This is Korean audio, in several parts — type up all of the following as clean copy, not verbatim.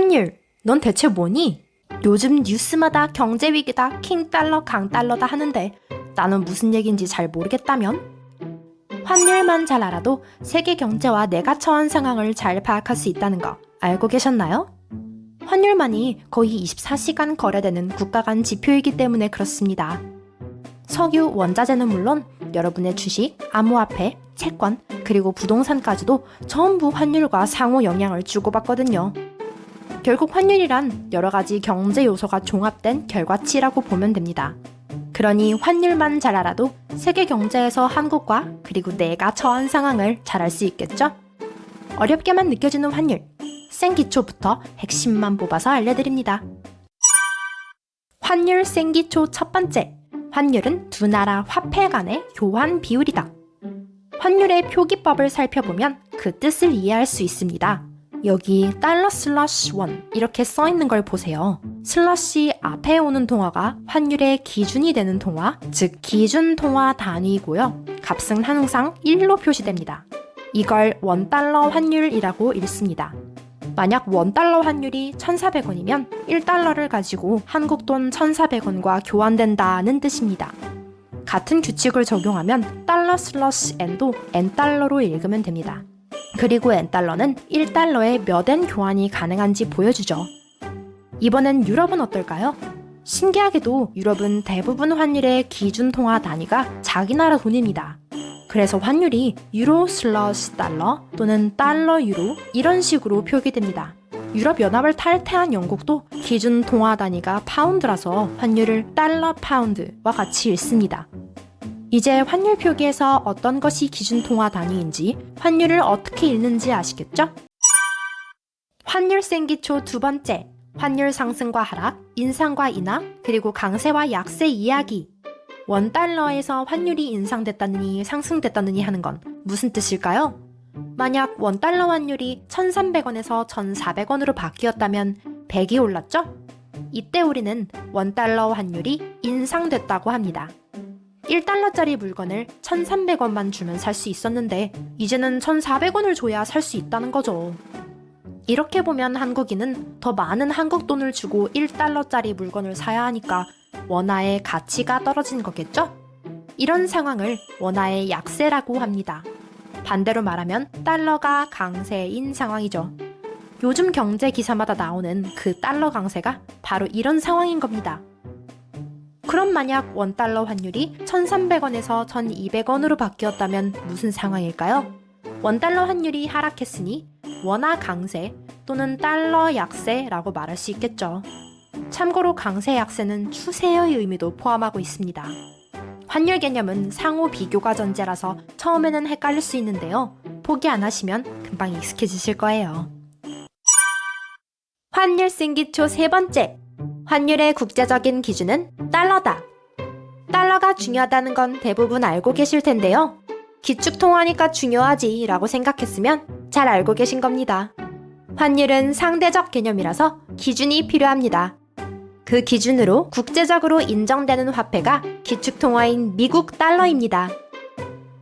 환율, 넌 대체 뭐니? 요즘 뉴스마다 경제위기다, 킹달러, 강달러다 하는데 나는 무슨 얘기인지 잘 모르겠다면? 환율만 잘 알아도 세계 경제와 내가 처한 상황을 잘 파악할 수 있다는 거 알고 계셨나요? 환율만이 거의 24시간 거래되는 국가 간 지표이기 때문에 그렇습니다. 석유, 원자재는 물론 여러분의 주식, 암호화폐, 채권, 그리고 부동산까지도 전부 환율과 상호 영향을 주고받거든요. 결국 환율이란 여러 가지 경제 요소가 종합된 결과치라고 보면 됩니다. 그러니 환율만 잘 알아도 세계 경제에서 한국과 그리고 내가 처한 상황을 잘 알 수 있겠죠? 어렵게만 느껴지는 환율, 생기초부터 핵심만 뽑아서 알려드립니다. 환율 생기초 첫 번째, 환율은 두 나라 화폐 간의 교환 비율이다. 환율의 표기법을 살펴보면 그 뜻을 이해할 수 있습니다. 여기 $/원 이렇게 써있는 걸 보세요. 슬러시 앞에 오는 동화가 환율의 기준이 되는 동화, 즉 기준 동화 단위이고요. 값은 항상 1로 표시됩니다. 이걸 $1 환율이라고 읽습니다. 만약 $1 환율이 1,400원이면 1달러를 가지고 한국 돈 1,400원과 교환된다는 뜻입니다. 같은 규칙을 적용하면 $/N도 N달러로 읽으면 됩니다. 그리고 N달러는 1달러에 몇 N 교환이 가능한지 보여주죠. 이번엔 유럽은 어떨까요? 신기하게도 유럽은 대부분 환율의 기준 통화 단위가 자기 나라 돈입니다. 그래서 환율이 유로/달러 또는 달러 유로 이런 식으로 표기됩니다. 유럽연합을 탈퇴한 영국도 기준 통화 단위가 파운드라서 환율을 달러 파운드와 같이 읽습니다. 이제 환율 표기에서 어떤 것이 기준 통화 단위인지, 환율을 어떻게 읽는지 아시겠죠? 환율 생기초 두 번째, 환율 상승과 하락, 인상과 인하, 그리고 강세와 약세 이야기. $1에서 환율이 인상됐다느니 상승됐다느니 하는 건 무슨 뜻일까요? 만약 $1 환율이 1,300원에서 1,400원으로 바뀌었다면 100이 올랐죠? 이때 우리는 $1 환율이 인상됐다고 합니다. 1달러짜리 물건을 1,300원만 주면 살 수 있었는데 이제는 1,400원을 줘야 살 수 있다는 거죠. 이렇게 보면 한국인은 더 많은 한국 돈을 주고 1달러짜리 물건을 사야 하니까 원화의 가치가 떨어진 거겠죠? 이런 상황을 원화의 약세라고 합니다. 반대로 말하면 달러가 강세인 상황이죠. 요즘 경제 기사마다 나오는 그 달러 강세가 바로 이런 상황인 겁니다. 그럼 만약 $1 환율이 1,300원에서 1,200원으로 바뀌었다면 무슨 상황일까요? $1 환율이 하락했으니 원화 강세 또는 달러 약세라고 말할 수 있겠죠. 참고로 강세 약세는 추세의 의미도 포함하고 있습니다. 환율 개념은 상호 비교가 전제라서 처음에는 헷갈릴 수 있는데요. 포기 안 하시면 금방 익숙해지실 거예요. 환율 생기초 세 번째, 환율의 국제적인 기준은 달러다. 달러가 중요하다는 건 대부분 알고 계실 텐데요. 기축통화니까 중요하지 라고 생각했으면 잘 알고 계신 겁니다. 환율은 상대적 개념이라서 기준이 필요합니다. 그 기준으로 국제적으로 인정되는 화폐가 기축통화인 미국 달러입니다.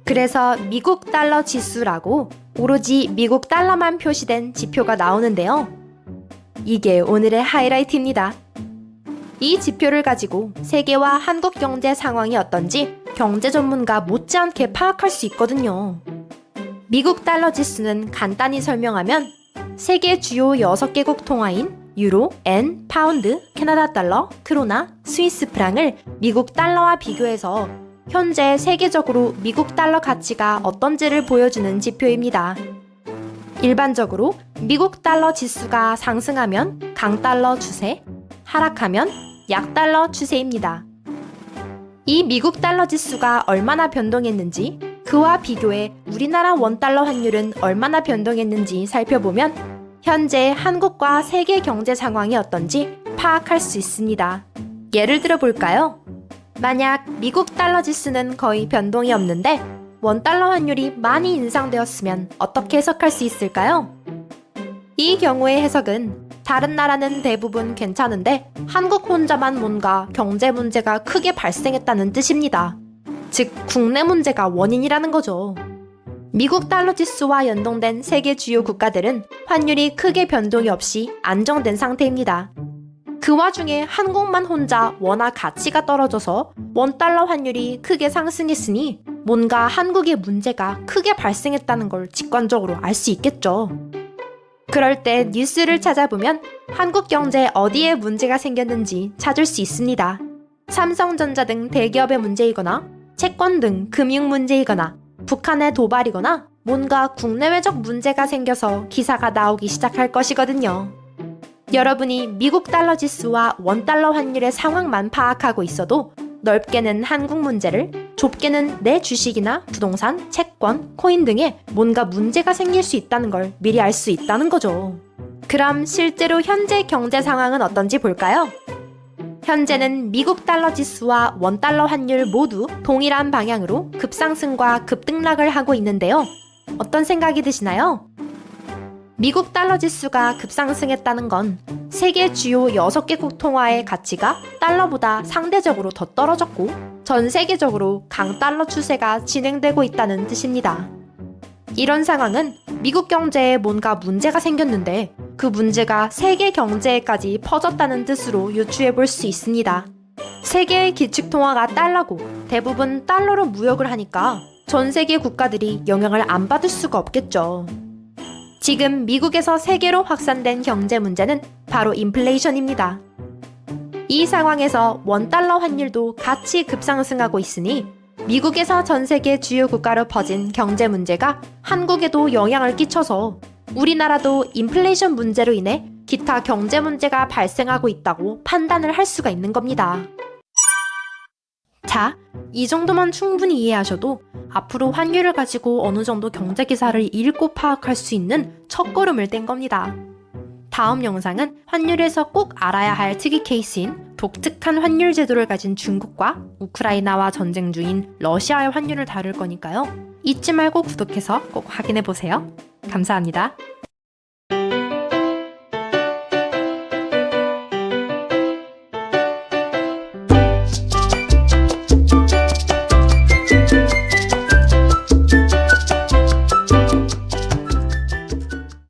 그래서 미국 달러 지수라고 오로지 미국 달러만 표시된 지표가 나오는데요. 이게 오늘의 하이라이트입니다. 이 지표를 가지고 세계와 한국 경제 상황이 어떤지 경제 전문가 못지않게 파악할 수 있거든요. 미국 달러 지수는 간단히 설명하면 세계 주요 6개국 통화인 유로, 엔, 파운드, 캐나다 달러, 크로나, 스위스 프랑을 미국 달러와 비교해서 현재 세계적으로 미국 달러 가치가 어떤지를 보여주는 지표입니다. 일반적으로 미국 달러 지수가 상승하면 강달러 추세, 하락하면 약달러 추세입니다. 이 미국 달러 지수가 얼마나 변동했는지, 그와 비교해 우리나라 $1 환율은 얼마나 변동했는지 살펴보면 현재 한국과 세계 경제 상황이 어떤지 파악할 수 있습니다. 예를 들어 볼까요? 만약 미국 달러 지수는 거의 변동이 없는데 $1 환율이 많이 인상되었으면 어떻게 해석할 수 있을까요? 이 경우의 해석은 다른 나라는 대부분 괜찮은데 한국 혼자만 뭔가 경제 문제가 크게 발생했다는 뜻입니다. 즉 국내 문제가 원인이라는 거죠. 미국 달러 지수와 연동된 세계 주요 국가들은 환율이 크게 변동이 없이 안정된 상태입니다. 그 와중에 한국만 혼자 워낙 가치가 떨어져서 원달러 환율이 크게 상승했으니 뭔가 한국에 문제가 크게 발생했다는 걸 직관적으로 알 수 있겠죠. 그럴 때 뉴스를 찾아보면 한국 경제에 어디에 문제가 생겼는지 찾을 수 있습니다. 삼성전자 등 대기업의 문제이거나 채권 등 금융 문제이거나 북한의 도발이거나 뭔가 국내외적 문제가 생겨서 기사가 나오기 시작할 것이거든요. 여러분이 미국 달러 지수와 원달러 환율의 상황만 파악하고 있어도 넓게는 한국 문제를, 좁게는 내 주식이나 부동산, 채권, 코인 등에 뭔가 문제가 생길 수 있다는 걸 미리 알 수 있다는 거죠. 그럼 실제로 현재 경제 상황은 어떤지 볼까요? 현재는 미국 달러 지수와 원달러 환율 모두 동일한 방향으로 급상승과 급등락을 하고 있는데요. 어떤 생각이 드시나요? 미국 달러 지수가 급상승했다는 건 세계 주요 6개국 통화의 가치가 달러보다 상대적으로 더 떨어졌고 전 세계적으로 강달러 추세가 진행되고 있다는 뜻입니다. 이런 상황은 미국 경제에 뭔가 문제가 생겼는데 그 문제가 세계 경제에까지 퍼졌다는 뜻으로 유추해 볼 수 있습니다. 세계의 기축 통화가 달러고 대부분 달러로 무역을 하니까 전 세계 국가들이 영향을 안 받을 수가 없겠죠. 지금 미국에서 세계로 확산된 경제 문제는 바로 인플레이션입니다. 이 상황에서 원달러 환율도 같이 급상승하고 있으니 미국에서 전 세계 주요 국가로 퍼진 경제 문제가 한국에도 영향을 끼쳐서 우리나라도 인플레이션 문제로 인해 기타 경제 문제가 발생하고 있다고 판단을 할 수가 있는 겁니다. 자, 이 정도만 충분히 이해하셔도 앞으로 환율을 가지고 어느 정도 경제 기사를 읽고 파악할 수 있는 첫걸음을 뗀 겁니다. 다음 영상은 환율에서 꼭 알아야 할 특이 케이스인 독특한 환율 제도를 가진 중국과 우크라이나와 전쟁 중인 러시아의 환율을 다룰 거니까요. 잊지 말고 구독해서 꼭 확인해 보세요. 감사합니다.